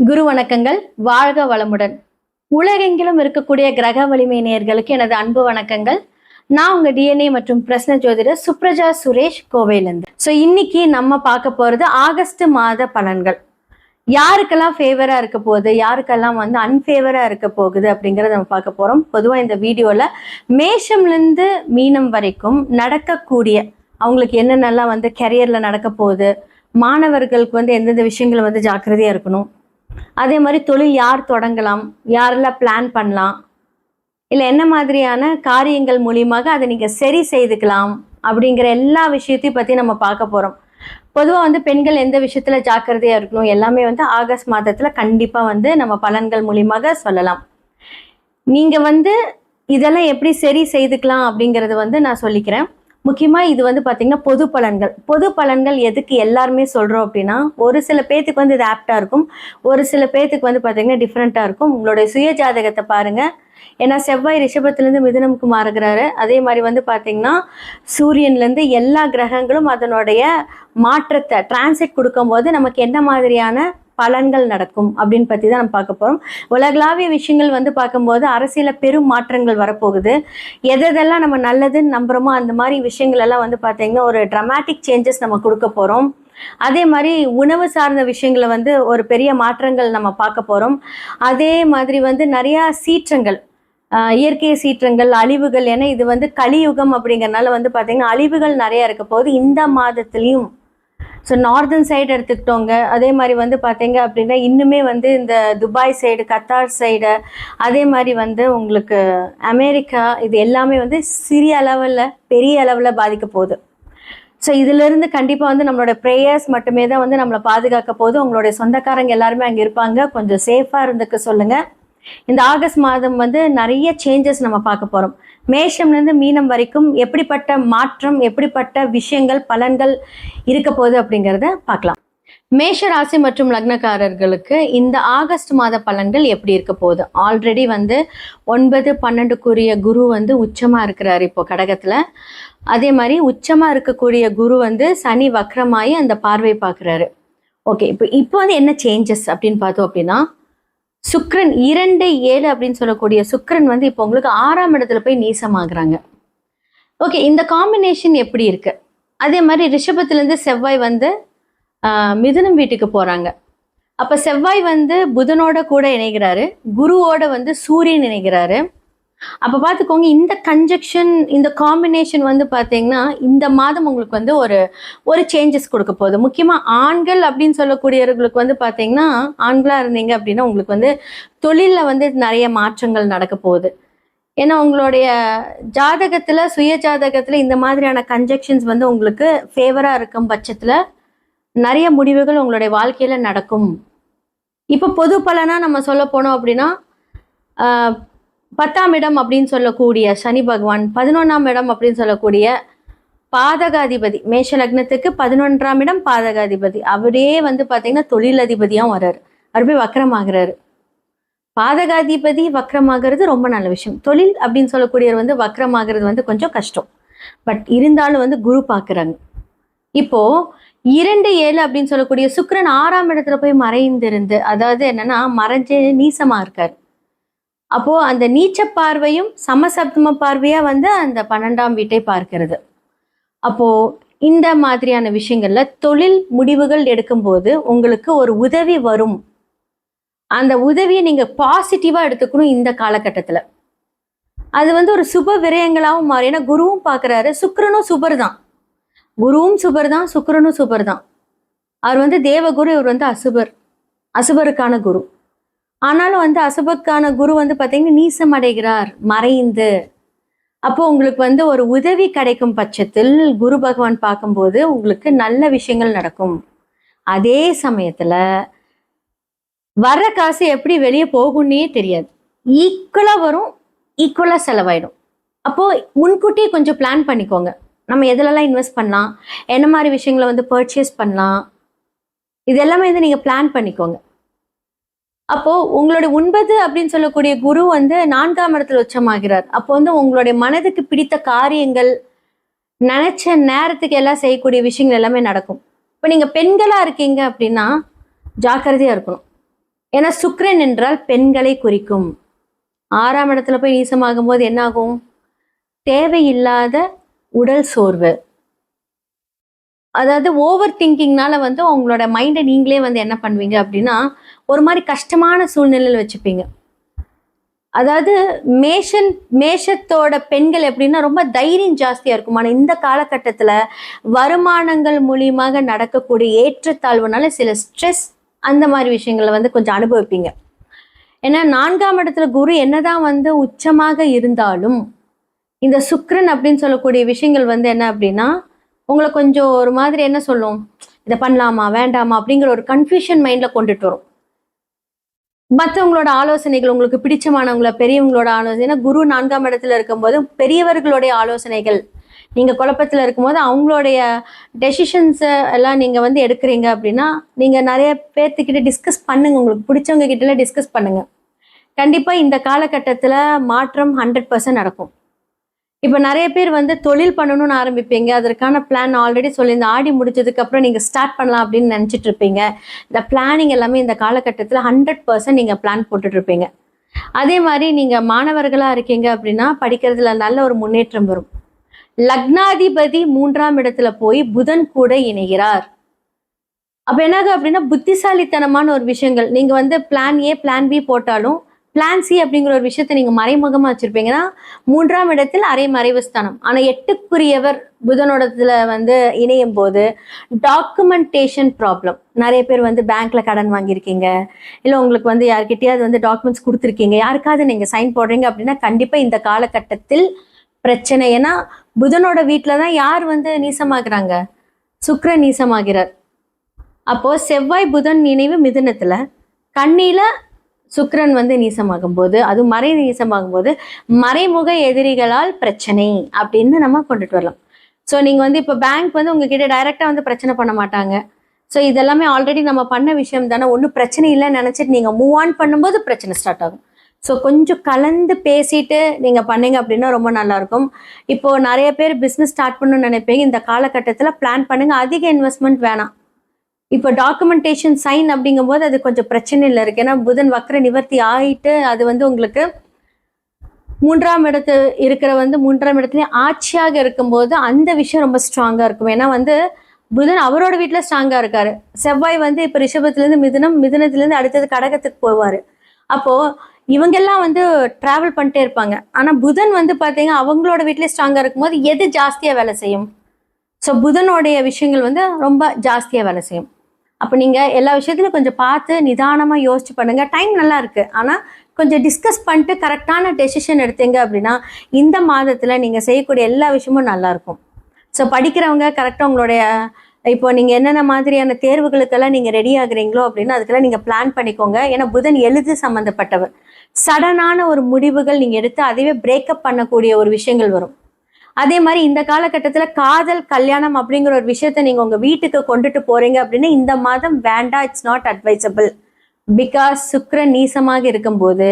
குரு வணக்கங்கள். வாழ்க வளமுடன். உலகெங்கிலும் இருக்கக்கூடிய கிரக வலிமை நேயர்களுக்கு எனது அன்பு வணக்கங்கள். நான் உங்க டிஎன்ஏ மற்றும் பிரஸ்ன ஜோதிடர் சுப்ரஜா சுரேஷ், கோவையிலிருந்து. இன்னைக்கு நம்ம பார்க்க போறது ஆகஸ்ட் மாத பலன்கள். யாருக்கெல்லாம் ஃபேவரா இருக்க போகுது, யாருக்கெல்லாம் அன்ஃபேவரா இருக்க போகுது அப்படிங்கறத நம்ம பார்க்க போறோம். பொதுவா இந்த வீடியோல மேஷம்ல இருந்து மீனம் வரைக்கும் நடக்கக்கூடிய அவங்களுக்கு என்னென்னலாம் கெரியர்ல நடக்க போகுது, மாணவர்களுக்கு எந்தெந்த விஷயங்கள் ஜாக்கிரதையா இருக்கணும், அதே மாதிரி தொழில் யார் தொடங்கலாம், யாரெல்லாம் பிளான் பண்ணலாம், இல்லை என்ன மாதிரியான காரியங்கள் மூலியமாக அதை நீங்கள் சரி செய்துக்கலாம் அப்படிங்கிற எல்லா விஷயத்தையும் பற்றி நம்ம பார்க்க போகிறோம். பொதுவாக பெண்கள் எந்த விஷயத்தில் ஜாக்கிரதையாக இருக்கணும் எல்லாமே ஆகஸ்ட் மாதத்தில் கண்டிப்பாக நம்ம பலன்கள் மூலியமாக சொல்லலாம். நீங்கள் இதெல்லாம் எப்படி சரி செய்துக்கலாம் அப்படிங்கிறது நான் சொல்லிக்கிறேன். முக்கியமாக இது பார்த்தீங்கன்னா பொது பலன்கள். பொது பலன்கள் எதுக்கு எல்லாருமே சொல்கிறோம் அப்படின்னா, ஒரு சில பேர்த்துக்கு இது ஆப்டாக இருக்கும், ஒரு சில பேர்த்துக்கு பார்த்தீங்கன்னா டிஃப்ரெண்ட்டாக இருக்கும். உங்களுடைய சுய ஜாதகத்தை பாருங்கள். ஏன்னா செவ்வாய் ரிஷபத்துலேருந்து மிதுனமுக்கு மாறுகிறாரு. அதே மாதிரி பார்த்தீங்கன்னா சூரியன்லேருந்து எல்லா கிரகங்களும் அதனுடைய மாற்றத்தை டிரான்சிட் கொடுக்கும்போது நமக்கு என்ன மாதிரியான பலன்கள் நடக்கும் அப்படின்னு பற்றி தான் நம்ம பார்க்க போகிறோம். உலகளாவிய விஷயங்கள் பார்க்கும்போது அரசியலில் பெரும் மாற்றங்கள் வரப்போகுது. எதெல்லாம் நம்ம நல்லதுன்னு நம்புகிறோமோ அந்த மாதிரி விஷயங்கள் எல்லாம் பார்த்தீங்கன்னா ஒரு ட்ராமாட்டிக் சேஞ்சஸ் நம்ம கொடுக்க போகிறோம். அதே மாதிரி உணவு சார்ந்த விஷயங்களை ஒரு பெரிய மாற்றங்கள் நம்ம பார்க்க போகிறோம். அதே மாதிரி நிறையா சீற்றங்கள், இயற்கை சீற்றங்கள், அழிவுகள், ஏன்னா இது கலியுகம் அப்படிங்கிறனால பார்த்தீங்கன்னா அழிவுகள் நிறையா இருக்க போகுது இந்த மாதத்துலேயும். ஸோ நார்தன் சைடு எடுத்துக்கிட்டோங்க. அதே மாதிரி பார்த்தீங்க அப்படின்னா இன்னுமே இந்த துபாய் சைடு, கத்தார் சைடு, அதே மாதிரி உங்களுக்கு அமெரிக்கா, இது எல்லாமே சிறிய அளவில் பெரிய அளவில் பாதிக்க போகுது. ஸோ இதிலிருந்து கண்டிப்பாக நம்மளோட ப்ரேயர்ஸ் மட்டுமே தான் நம்மளை பாதுகாக்க போகுது. உங்களுடைய சொந்தக்காரங்க எல்லாருமே அங்கே இருப்பாங்க, கொஞ்சம் சேஃபாக இருந்துக்க சொல்லுங்கள். இந்த ஆகஸ்ட் மாதம் நிறைய சேஞ்சஸ் நம்ம பார்க்க போகிறோம். மேஷம்லேருந்து மீனம் வரைக்கும் எப்படிப்பட்ட மாற்றம், எப்படிப்பட்ட விஷயங்கள், பலன்கள் இருக்க போகுது அப்படிங்கிறத பார்க்கலாம். மேஷ ராசி மற்றும் லக்னக்காரர்களுக்கு இந்த ஆகஸ்ட் மாத பலன்கள் எப்படி இருக்க போகுது? ஆல்ரெடி 9, 12க்குரிய குரு உச்சமாக இருக்கிறாரு இப்போ கடகத்தில். அதே மாதிரி உச்சமாக இருக்கக்கூடிய குரு சனி வக்ரமாயி அந்த பார்வை பார்க்குறாரு. ஓகே, இப்போ என்ன சேஞ்சஸ் அப்படின்னு பார்த்தோம் அப்படின்னா, சுக்ரன் 2, 7 அப்படின்னு சொல்லக்கூடிய சுக்ரன் இப்போ உங்களுக்கு 6ஆம் இடத்துல போய் நீசமாகறாங்க. ஓகே, இந்த காம்பினேஷன் எப்படி இருக்கு? அதே மாதிரி ரிஷபத்திலேருந்து செவ்வாய் மிதுனம் வீட்டுக்கு போறாங்க. அப்ப செவ்வாய் புதனோட கூட இணைகிறாரு, குருவோட சூரியன் இணைகிறாரு. அப்ப பார்த்துக்கோங்க, இந்த கன்ஜெக்ஷன், இந்த காம்பினேஷன் பார்த்தீங்கன்னா இந்த மாதம் உங்களுக்கு ஒரு சேஞ்சஸ் கொடுக்க போகுது. முக்கியமாக ஆண்கள் அப்படின்னு சொல்லக்கூடியவர்களுக்கு பார்த்தீங்கன்னா, ஆண்களாக இருந்தீங்க அப்படின்னா உங்களுக்கு தொழிலில் நிறைய மாற்றங்கள் நடக்க போகுது. ஏன்னா உங்களுடைய ஜாதகத்தில், சுய ஜாதகத்தில் இந்த மாதிரியான கன்ஜெக்ஷன்ஸ் உங்களுக்கு ஃபேவராக இருக்கும் பட்சத்தில் நிறைய முடிவுகள் உங்களுடைய வாழ்க்கையில் நடக்கும். இப்போ பொது பலனாக நம்ம சொல்ல போனோம் அப்படின்னா, 10ஆம் இடம் அப்படின்னு சொல்லக்கூடிய சனி பகவான், 11ஆம் இடம் அப்படின்னு சொல்லக்கூடிய பாதகாதிபதி, மேஷ லக்னத்துக்கு 11ஆம் இடம் பாதகாதிபதி, அவரே பார்த்தீங்கன்னா தொழிலதிபதியாகவும் வர்றாரு. அவர் போய் வக்ரமாகிறாரு. பாதகாதிபதி வக்ரமாகிறது ரொம்ப நல்ல விஷயம். தொழில் அப்படின்னு சொல்லக்கூடியவர் வக்ரமாகிறது கொஞ்சம் கஷ்டம். பட் இருந்தாலும் குரு பார்க்குறாங்க. இப்போ 2, 7 அப்படின்னு சொல்லக்கூடிய சுக்கிரன் 6ஆம் இடத்துல போய் மறைந்திருந்து, அதாவது என்னன்னா மறைஞ்சு நீசமா இருக்காரு. அப்போ அந்த நீச்ச பார்வையும் சமசப்தம பார்வையா அந்த 12ஆம் வீட்டை பார்க்கிறது. அப்போ இந்த மாதிரியான விஷயங்கள்ல தொழில் முடிவுகள் எடுக்கும்போது உங்களுக்கு ஒரு உதவி வரும். அந்த உதவியை நீங்க பாசிட்டிவா எடுத்துக்கணும் இந்த காலகட்டத்துல. அது ஒரு சுப விரயங்களாகவும் மாறி, ஏன்னா குருவும் பார்க்கிறாரு, சுக்கிரனும் சுபர் தான், குருவும் சுபர் தான், சுக்கிரனும் சுபர் தான். அவர் தேவகுரு, இவர் அசுபர், அசுபருக்கான குரு. ஆனாலும் அசுபக்கான குரு பார்த்தீங்கன்னா நீசம் அடைகிறார், மறைந்து. அப்போ உங்களுக்கு ஒரு உதவி கிடைக்கும் பட்சத்தில் குரு பகவான் பார்க்கும்போது உங்களுக்கு நல்ல விஷயங்கள் நடக்கும். அதே சமயத்துல வர்ற காசு எப்படி வெளியே போகும்னே தெரியாது. ஈக்குவலா வரும், ஈக்குவலா செலவாயிடும். அப்போ முன்கூட்டியே கொஞ்சம் பிளான் பண்ணிக்கோங்க. நம்ம எதுலலாம் இன்வெஸ்ட் பண்ணலாம், என்ன மாதிரி விஷயங்களை பர்ச்சேஸ் பண்ணலாம், இது எல்லாமே நீங்க பிளான் பண்ணிக்கோங்க. அப்போ உங்களுடைய 9 அப்படின்னு சொல்லக்கூடிய குரு 4ஆம் இடத்துல உச்சமாகிறார். அப்போ உங்களுடைய மனதுக்கு பிடித்த காரியங்கள், நினைச்ச நேரத்துக்கு எல்லாம் செய்யக்கூடிய விஷயங்கள் எல்லாமே நடக்கும். இப்போ நீங்க பெண்களா இருக்கீங்க அப்படின்னா ஜாக்கிரதையா இருக்கணும். ஏன்னா சுக்கிரன் என்றால் பெண்களை குறிக்கும். 6ஆம் இடத்துல போய் நீசமாகும் போது என்ன ஆகும்? தேவையில்லாத உடல் சோர்வு, அதாவது ஓவர் திங்கிங்னால வந்து உங்களோட மைண்டை நீங்களே வந்து என்ன பண்ணுவீங்க அப்படின்னா ஒரு மாதிரி கஷ்டமான சூழ்நிலையில வச்சுப்பீங்க. அதாவது மேஷத்தோட பெண்கள் எப்படின்னா ரொம்ப தைரியம் ஜாஸ்தியா இருக்கும். ஆனா இந்த காலகட்டத்துல வருமானங்கள் மூலியமாக நடக்கக்கூடிய ஏற்றத்தாழ்வுனால சில ஸ்ட்ரெஸ் அந்த மாதிரி விஷயங்களை வந்து கொஞ்சம் அனுபவிப்பீங்க. ஏன்னா 4ஆம் இடத்துல குரு என்னதான் வந்து உச்சமாக இருந்தாலும் இந்த சுக்கிரன் அப்படின்னு சொல்லக்கூடிய விஷயங்கள் வந்து என்ன அப்படின்னா உங்களை கொஞ்சம் ஒரு மாதிரி என்ன சொல்லும், இதை பண்ணலாமா வேண்டாமா அப்படிங்கிற ஒரு கன்ஃபியூஷன் மைண்ட்ல கொண்டுட்டு வரும். மற்றவங்களோட ஆலோசனைகள், உங்களுக்கு பிடிச்சமானவங்கள பெரியவங்களோட ஆலோசனை, குரு 4ஆம் இடத்துல இருக்கும்போது பெரியவர்களுடைய ஆலோசனைகள், நீங்க குழப்பத்துல இருக்கும்போது அவங்களுடைய டெசிஷன்ஸை எல்லாம் நீங்க வந்து எடுக்கிறீங்க அப்படின்னா நீங்க நிறைய பேர்த்துக்கிட்ட டிஸ்கஸ் பண்ணுங்க, உங்களுக்கு பிடிச்சவங்க கிட்ட டிஸ்கஸ் பண்ணுங்க. கண்டிப்பா இந்த காலகட்டத்துல மாற்றம் 100% நடக்கும். இப்ப நிறைய பேர் வந்து தொழில் பண்ணணும்னு ஆரம்பிப்பீங்க, அதற்கான பிளான் ஆல்ரெடி சொல்லி இந்த ஆடி முடிச்சதுக்கு அப்புறம் நீங்க ஸ்டார்ட் பண்ணலாம் அப்படின்னு நினைச்சிட்டு இருப்பீங்க. இந்த பிளானிங் எல்லாமே இந்த காலகட்டத்துல 100% நீங்க பிளான் போட்டுட்டு இருப்பீங்க. அதே மாதிரி நீங்க மாணவர்களா இருக்கீங்க அப்படின்னா படிக்கிறதுல நல்ல ஒரு முன்னேற்றம் வரும். லக்னாதிபதி 3ஆம் இடத்துல போய் புதன் கூட இணைகிறார். அப்ப என்னாகும் அப்படின்னா புத்திசாலித்தனமான ஒரு விஷயங்கள், நீங்க வந்து பிளான் ஏ பிளான் பி போட்டாலும் பிளான் சி அப்படிங்கிற ஒரு விஷயத்தை நீங்க மறைமுகமா வச்சிருப்பீங்கன்னா 3ஆம் இடத்தில் அரை மறைவு ஸ்தானம். ஆனா 8க்குரியவர் புதனோடத்துல வந்து இணையும் போது டாக்குமெண்டேஷன் ப்ராப்ளம். நிறைய பேர் வந்து பேங்க்ல கடன் வாங்கியிருக்கீங்க, இல்ல உங்களுக்கு வந்து யார்கிட்டயாவது வந்து டாக்குமெண்ட்ஸ் கொடுத்துருக்கீங்க, யாருக்காவது நீங்க சைன் போடுறீங்க அப்படின்னா கண்டிப்பா இந்த காலகட்டத்தில் பிரச்சனை. ஏன்னா புதனோட வீட்டுலதான் யார் வந்து நீசமாகிறாங்க? சுக்கிரன் நீசமாகிறார். அப்போ செவ்வாய் புதன் நினைவு மிதுனத்துல, கண்ணில சுக்கிரன் வந்து நீசமாகும் போது, அது மறை நீசமாகும் போது மறைமுக எதிரிகளால் பிரச்சனை அப்படின்னு நம்ம கொண்டுட்டு வரலாம். ஸோ நீங்க வந்து இப்போ பேங்க் வந்து உங்ககிட்ட டைரக்டா வந்து பிரச்சனை பண்ண மாட்டாங்க. ஸோ இதெல்லாமே ஆல்ரெடி நம்ம பண்ண விஷயம் தானே, ஒன்றும் பிரச்சனை இல்லைன்னு நினைச்சிட்டு நீங்க மூவ் ஆன் பண்ணும்போது பிரச்சனை ஸ்டார்ட் ஆகும். ஸோ கொஞ்சம் கலந்து பேசிட்டு நீங்க பண்ணீங்க அப்படின்னா ரொம்ப நல்லா இருக்கும். இப்போ நிறைய பேர் பிஸ்னஸ் ஸ்டார்ட் பண்ணணும்னு நினைப்பீங்க, இந்த காலகட்டத்தில் பிளான் பண்ணுங்க, அதிக இன்வெஸ்ட்மெண்ட் வேணாம். இப்போ டாக்குமெண்டேஷன் சைன் அப்படிங்கும் போது அது கொஞ்சம் பிரச்சனையில் இருக்கு. ஏன்னா புதன் வக்ர நிவர்த்தி ஆயிட்டு அது வந்து உங்களுக்கு 3ஆம் இடத்து இருக்கிற வந்து 3ஆம் இடத்துல ஆட்சியாக இருக்கும்போது அந்த விஷயம் ரொம்ப ஸ்ட்ராங்கா இருக்கும். ஏன்னா வந்து புதன் அவரோட வீட்டுல ஸ்ட்ராங்கா இருக்காரு. செவ்வாய் வந்து இப்ப ரிஷபத்திலேருந்து மிதுனத்திலேருந்து அடுத்தது கடகத்துக்கு போவாரு. அப்போ இவங்கெல்லாம் வந்து டிராவல் பண்ணிட்டே இருப்பாங்க. ஆனா புதன் வந்து பாத்தீங்கன்னா அவங்களோட வீட்டுல ஸ்ட்ராங்கா இருக்கும்போது எது ஜாஸ்தியா வேலை செய்யும்? ஸோ புதனுடைய விஷயங்கள் வந்து ரொம்ப ஜாஸ்தியா வேலை செய்யும். அப்போ நீங்கள் எல்லா விஷயத்துலையும் கொஞ்சம் பார்த்து நிதானமாக யோசிச்சு பண்ணுங்க. டைம் நல்லா இருக்கு, ஆனால் கொஞ்சம் டிஸ்கஸ் பண்ணிட்டு கரெக்டான டெசிஷன் எடுத்தீங்க அப்படின்னா இந்த மாதத்தில் நீங்கள் செய்யக்கூடிய எல்லா விஷயமும் நல்லா இருக்கும். ஸோ படிக்கிறவங்க கரெக்டாக உங்களுடைய இப்போ நீங்கள் என்னென்ன மாதிரியான தேர்வுகளுக்கெல்லாம் நீங்கள் ரெடி ஆகுறீங்களோ அப்படின்னா அதுக்கெல்லாம் நீங்கள் பிளான் பண்ணிக்கோங்க. ஏன்னா புதன் எழுது சம்மந்தப்பட்டவர். சடனான ஒரு முடிவுகள் நீங்கள் எடுத்து அதையே பிரேக்கப் பண்ணக்கூடிய ஒரு விஷயங்கள் வரும். அதே மாதிரி இந்த காலகட்டத்துல காதல் கல்யாணம் அப்படிங்கிற ஒரு விஷயத்த நீங்க உங்க வீட்டுக்கு கொண்டுட்டு போறீங்க அப்படின்னா இந்த மாதம் வேண்டாம், இட்ஸ் நாட் அட்வைசபிள். பிகாஸ் சுக்கிரன் நீசமாக இருக்கும்போது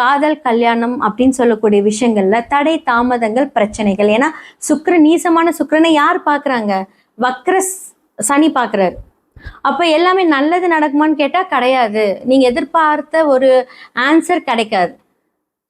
காதல் கல்யாணம் அப்படின்னு சொல்லக்கூடிய விஷயங்கள்ல தடை தாமதங்கள் பிரச்சனைகள். ஏன்னா சுக்கிரன் நீசமான சுக்கிரனை யார் பாக்குறாங்க? வக்ர சனி பாக்குறாரு. அப்ப எல்லாமே நல்லது நடக்குமான்னு கேட்டா கிடையாது, நீங்க எதிர்பார்த்த ஒரு ஆன்சர் கிடைக்காது.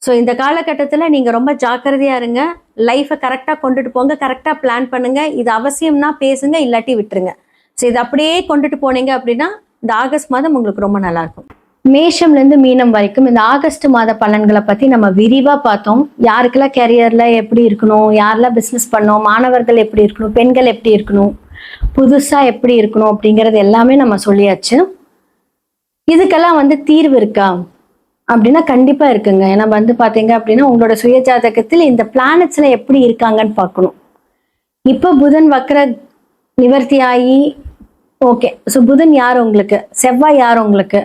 ஸோ இந்த காலகட்டத்தில் நீங்கள் ரொம்ப ஜாக்கிரதையாக இருங்க, லைஃப்பை கரெக்டாக கொண்டுட்டு போங்க, கரெக்டாக பிளான் பண்ணுங்கள். இது அவசியம்னா பேசுங்க, இல்லாட்டி விட்டுருங்க. ஸோ இது அப்படியே கொண்டுட்டு போனீங்க அப்படின்னா இந்த ஆகஸ்ட் மாதம் உங்களுக்கு ரொம்ப நல்லாயிருக்கும். மேஷம்லேருந்து மீனம் வரைக்கும் இந்த ஆகஸ்ட் மாத பலன்களை பற்றி நம்ம விரிவாக பார்த்தோம். யாருக்கெல்லாம் கேரியரில் எப்படி இருக்கணும், யாரெல்லாம் பிஸ்னஸ் பண்ணணும், மாணவர்கள் எப்படி இருக்கணும், பெண்கள் எப்படி இருக்கணும், புதுசாக எப்படி இருக்கணும் அப்படிங்கிறது எல்லாமே நம்ம சொல்லியாச்சு. இதுக்கெல்லாம் வந்து தீர்வு இருக்கா அப்படின்னா கண்டிப்பா இருக்குங்க. ஏன்னா வந்து பாத்தீங்க அப்படின்னா உங்களோட சுய ஜாதகத்தில் இந்த பிளானட்ஸ்ல எப்படி இருக்காங்கன்னு பார்க்கணும். இப்ப புதன் வக்ர நிவர்த்தி ஆகி ஓகே. ஸோ புதன் யார் உங்களுக்கு, செவ்வாய் யார் உங்களுக்கு,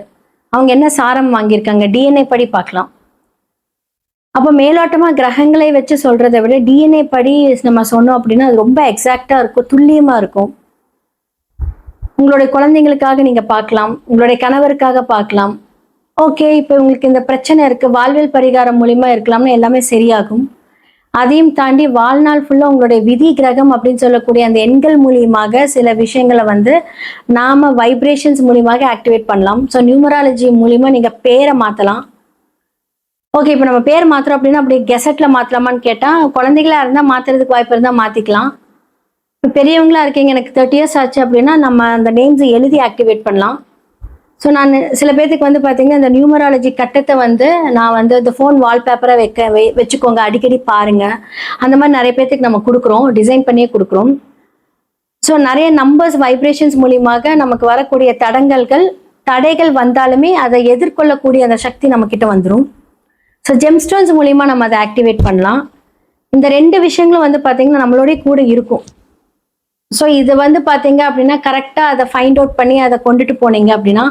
அவங்க என்ன சாரம் வாங்கியிருக்காங்க, டிஎன்ஏ படி பார்க்கலாம். அப்ப மேலோட்டமா கிரகங்களை வச்சு சொல்றதை விட டிஎன்ஏ படி நம்ம சொன்னோம் அப்படின்னா அது ரொம்ப எக்ஸாக்டா இருக்கும், துல்லியமா இருக்கும். உங்களுடைய குழந்தைங்களுக்காக நீங்க பார்க்கலாம், உங்களுடைய கணவருக்காக பார்க்கலாம். ஓகே, இப்போ உங்களுக்கு இந்த பிரச்சனை இருக்கு, வாழ்வியல் பரிகாரம் மூலியமா இருக்கலாம்னு எல்லாமே சரியாகும். அதையும் தாண்டி வாழ்நாள் ஃபுல்லா உங்களுடைய விதி கிரகம் அப்படின்னு சொல்லக்கூடிய அந்த எண்கள் மூலியமாக சில விஷயங்களை வந்து நாம வைப்ரேஷன்ஸ் மூலியமாக ஆக்டிவேட் பண்ணலாம். ஸோ நியூமராலஜி மூலியமா நீங்க பேரை மாத்தலாம். ஓகே, இப்போ நம்ம பேர் மாத்துறோம் அப்படின்னா அப்படி கெசட்ல மாத்தலாமான்னு கேட்டா, குழந்தைகளா இருந்தா மாத்துறதுக்கு வாய்ப்பு இருந்தா மாத்திக்கலாம். இப்போ பெரியவங்களா இருக்கீங்க, எனக்கு 30 இயர்ஸ் ஆச்சு அப்படின்னா நம்ம அந்த நேம்ஸ் எழுதி ஆக்டிவேட் பண்ணலாம். ஸோ நான் சில பேர்த்துக்கு வந்து பார்த்தீங்கன்னா இந்த நியூமராலஜி கட்டத்தை வந்து நான் வந்து இந்த ஃபோன் வால்பேப்பரை வச்சுக்கோங்க, அடிக்கடி பாருங்க, அந்த மாதிரி நிறைய பேர்த்துக்கு நம்ம கொடுக்குறோம், டிசைன் பண்ணியே கொடுக்குறோம். ஸோ நிறைய நம்பர்ஸ் வைப்ரேஷன்ஸ் மூலியமாக நமக்கு வரக்கூடிய தடைகள் வந்தாலுமே அதை எதிர்கொள்ளக்கூடிய அந்த சக்தி நம்ம கிட்ட வந்துடும். ஸோ ஜெம்ஸ்டோன்ஸ் மூலியமா நம்ம அதை ஆக்டிவேட் பண்ணலாம். இந்த 2 விஷயங்களும் வந்து பார்த்தீங்கன்னா நம்மளோடய கூட இருக்கும். ஸோ இது வந்து பார்த்தீங்க அப்படின்னா கரெக்டாக அதை ஃபைண்ட் அவுட் பண்ணி அதை கொண்டுட்டு போனீங்க அப்படின்னா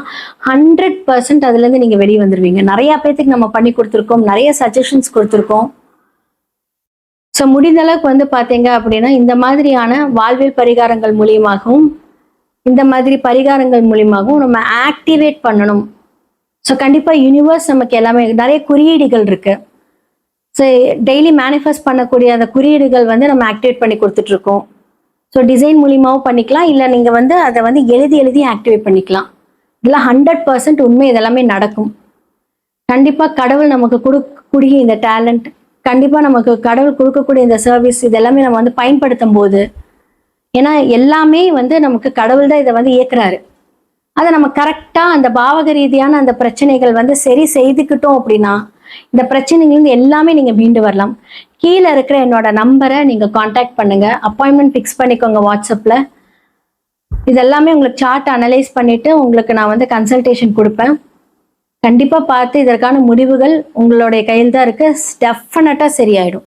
100% அதுலேருந்து நீங்கள் வெளியே வந்துடுவீங்க. நிறையா பேர்த்துக்கு நம்ம பண்ணி கொடுத்துருக்கோம், நிறைய சஜஷன்ஸ் கொடுத்துருக்கோம். ஸோ முடிந்த அளவுக்கு வந்து பார்த்தீங்க அப்படின்னா இந்த மாதிரியான வாழ்வியல் பரிகாரங்கள் மூலியமாகவும் இந்த மாதிரி பரிகாரங்கள் மூலியமாகவும் நம்ம ஆக்டிவேட் பண்ணணும். ஸோ கண்டிப்பாக யூனிவர்ஸ் நமக்கு எல்லாமே நிறைய குறியீடுகள் இருக்கு. ஸோ டெய்லி மேனிஃபெஸ்ட் பண்ணக்கூடிய அந்த குறியீடுகள் வந்து நம்ம ஆக்டிவேட் பண்ணி கொடுத்துட்ருக்கோம். ஸோ டிசைன் மூலியமாகவும் பண்ணிக்கலாம், இல்லை நீங்கள் வந்து அதை வந்து எழுதி ஆக்டிவேட் பண்ணிக்கலாம். இதெல்லாம் 100% உண்மை, இதெல்லாமே நடக்கும். கண்டிப்பாக கடவுள் நமக்கு கொடுக்கக்கூடிய இந்த டேலண்ட், கண்டிப்பாக நமக்கு கடவுள் கொடுக்கக்கூடிய இந்த சர்வீஸ், இதெல்லாமே நம்ம வந்து பயன்படுத்தும் போது, ஏன்னா எல்லாமே வந்து நமக்கு கடவுள் தான் இதை வந்து இயக்குறாரு. அதை நம்ம கரெக்டாக அந்த பாவக ரீதியான அந்த பிரச்சனைகள் வந்து சரி செய்துக்கிட்டோம் அப்படின்னா இந்த பிரச்சனைகள்லேருந்து எல்லாமே நீங்கள் மீண்டு வரலாம். கீழே இருக்கிற என்னோட நம்பரை நீங்கள் காண்டாக்ட் பண்ணுங்க, அப்பாயின்மெண்ட் ஃபிக்ஸ் பண்ணிக்கோங்க வாட்ஸ்அப்பில். இதெல்லாமே உங்களுக்கு சார்ட் அனலைஸ் பண்ணிட்டு உங்களுக்கு நான் வந்து கன்சல்டேஷன் கொடுப்பேன். கண்டிப்பாக பார்த்து இதற்கான முடிவுகள் உங்களுடைய கையில் தான் இருக்கு. டெஃபினட்டாக சரியாயிடும்.